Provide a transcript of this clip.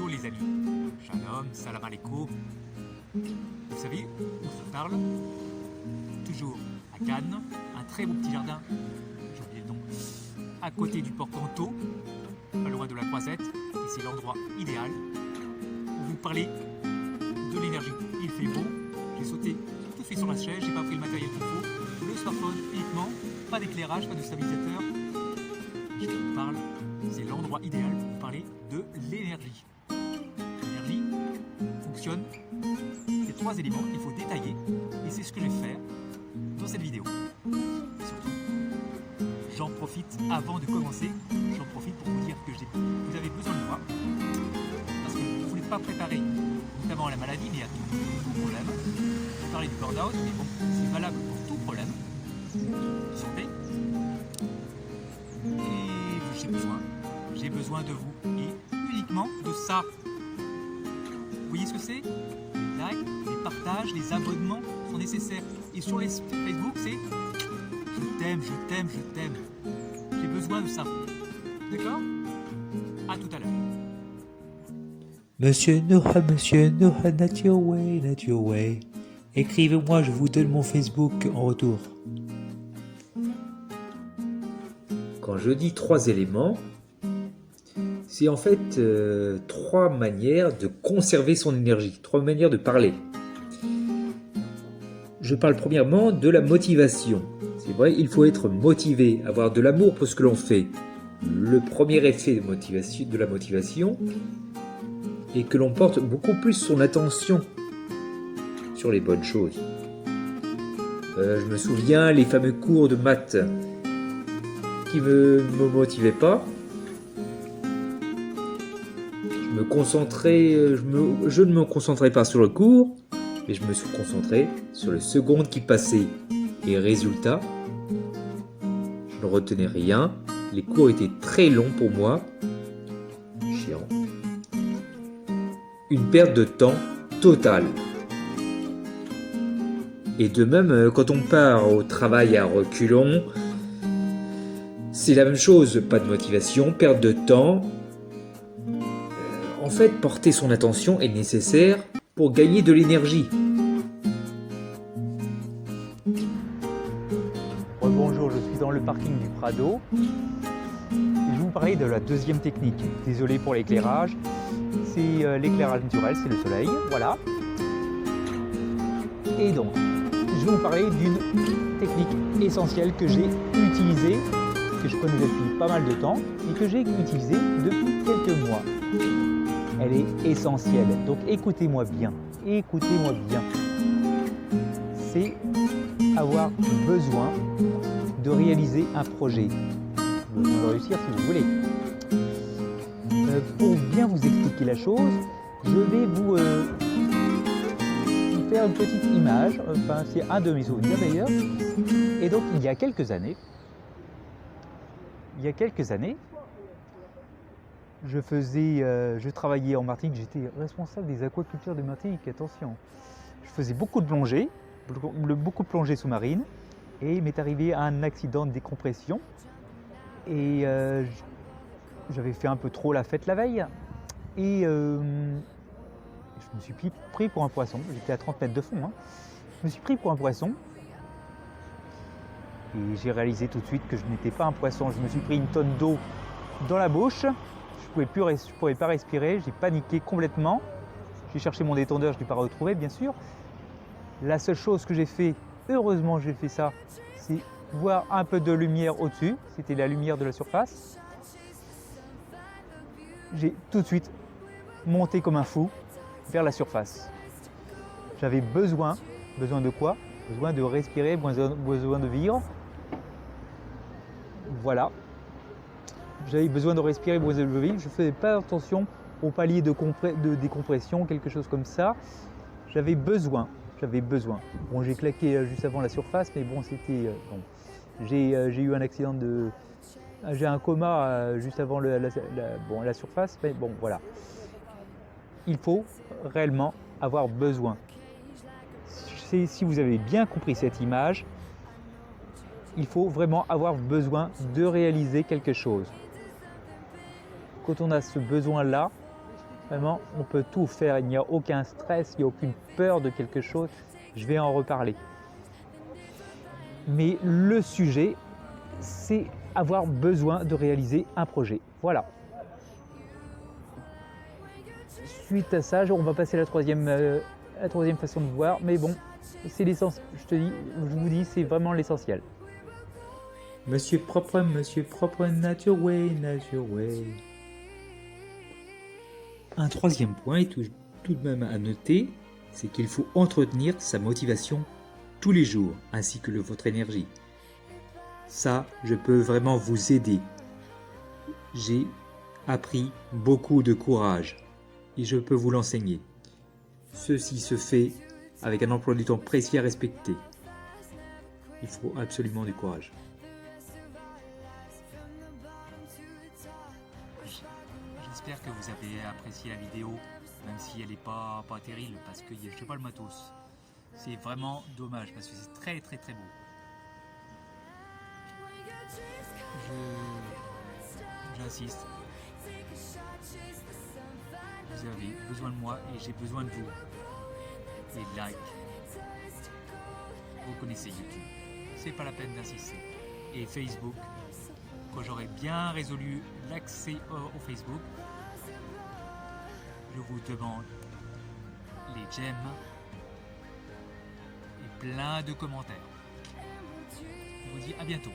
Hello les amis, Shalom, Salam Aleikum. Vous savez où se parle? Toujours à Cannes, un très beau petit jardin, j'ai oublié le nom, à côté du port Canto, pas loin de la Croisette, et c'est l'endroit idéal pour vous parler de l'énergie. Il fait beau, j'ai sauté tout de suite sur la chaise, j'ai pas pris le matériel qu'il faut, le smartphone uniquement, pas d'éclairage, pas de stabilisateur. Je vous parle, c'est l'endroit idéal pour vous parler de l'énergie. L'énergie fonctionne, ces trois éléments qu'il faut détailler, et c'est ce que je vais faire dans cette vidéo. Et surtout, j'en profite avant de commencer, j'en profite pour vous dire que vous avez besoin de moi, parce que vous n'êtes pas préparé, notamment à la maladie, mais à tout problème. Je parlais du burn-out, mais bon, c'est valable pour tout problème de santé. Et j'ai besoin de vous, et uniquement de ça. Vous voyez ce que c'est? Les likes, les partages, les abonnements sont nécessaires. Et sur les Facebook, c'est je t'aime, je t'aime, je t'aime. J'ai besoin de ça. D'accord? À tout à l'heure. Monsieur Noah, not your way, not your way. Écrivez-moi, je vous donne mon Facebook en retour. Quand je dis trois éléments, c'est en fait trois manières de conserver son énergie, trois manières de parler. Je parle premièrement de la motivation. C'est vrai, il faut être motivé, avoir de l'amour pour ce que l'on fait. Le premier effet de la motivation est que l'on porte beaucoup plus son attention sur les bonnes choses. Je me souviens les fameux cours de maths qui me motivaient pas. Je ne me concentrais pas sur le cours, mais je me suis concentré sur les secondes qui passaient. Et résultat, je ne retenais rien. Les cours étaient très longs pour moi. Chiant. Une perte de temps totale. Et de même, quand on part au travail à reculons, c'est la même chose. Pas de motivation, perte de temps. En fait, porter son attention est nécessaire pour gagner de l'énergie. Bonjour, je suis dans le parking du Prado. Et je vais vous parler de la deuxième technique. Désolé pour l'éclairage. C'est l'éclairage naturel, c'est le soleil. Voilà. Et donc, je vais vous parler d'une technique essentielle que j'ai utilisée, que je connais depuis pas mal de temps et que j'ai utilisée depuis quelques mois. Elle est essentielle, donc écoutez-moi bien, c'est avoir besoin de réaliser un projet, besoin de réussir si vous voulez. Pour bien vous expliquer la chose, je vais vous faire une petite image, enfin c'est un de mes souvenirs d'ailleurs, et donc il y a quelques années, je travaillais en Martinique, j'étais responsable des aquacultures de Martinique, attention. Je faisais beaucoup de plongée sous-marine, et il m'est arrivé un accident de décompression. Et j'avais fait un peu trop la fête la veille, et je me suis pris pour un poisson. J'étais à 30 mètres de fond, hein. Je me suis pris pour un poisson, et j'ai réalisé tout de suite que je n'étais pas un poisson. Je me suis pris une tonne d'eau dans la bouche. Je ne pouvais pas respirer, j'ai paniqué complètement. J'ai cherché mon détendeur, je ne l'ai pas retrouvé bien sûr. La seule chose que j'ai fait, heureusement j'ai fait ça, c'est voir un peu de lumière au-dessus. C'était la lumière de la surface. J'ai tout de suite monté comme un fou vers la surface. J'avais besoin de quoi? Besoin de respirer, besoin de vivre. Voilà. J'avais besoin de respirer, besoin de vivre. Je ne faisais pas attention au palier de décompression, quelque chose comme ça. J'avais besoin. Bon, j'ai claqué juste avant la surface, mais bon, c'était... bon. J'ai eu un accident de... J'ai un coma juste avant la surface, mais bon, voilà. Il faut réellement avoir besoin. Si vous avez bien compris cette image, il faut vraiment avoir besoin de réaliser quelque chose. Quand on a ce besoin-là, Vraiment, on peut tout faire, il n'y a aucun stress, il n'y a aucune peur de quelque chose. Je vais en reparler. Mais le sujet, c'est avoir besoin de réaliser un projet. Voilà. Suite à ça, on va passer à la troisième façon de voir. Mais bon, c'est l'essentiel. Je vous dis, c'est vraiment l'essentiel. Monsieur propre, nature way, nature way. Un troisième point est tout de même à noter, c'est qu'il faut entretenir sa motivation tous les jours, ainsi que votre énergie. Ça, je peux vraiment vous aider. J'ai appris beaucoup de courage et je peux vous l'enseigner. Ceci se fait avec un emploi du temps précis à respecter. Il faut absolument du courage. J'espère que vous avez apprécié la vidéo, même si elle n'est pas terrible, parce que je n'ai pas le matos. C'est vraiment dommage, parce que c'est très très très beau. J'insiste. Vous avez besoin de moi et j'ai besoin de vous. Les likes. Vous connaissez YouTube. C'est pas la peine d'insister. Et Facebook, quand j'aurai bien résolu l'accès au Facebook, je vous demande les j'aime et plein de commentaires. Je vous dis à bientôt.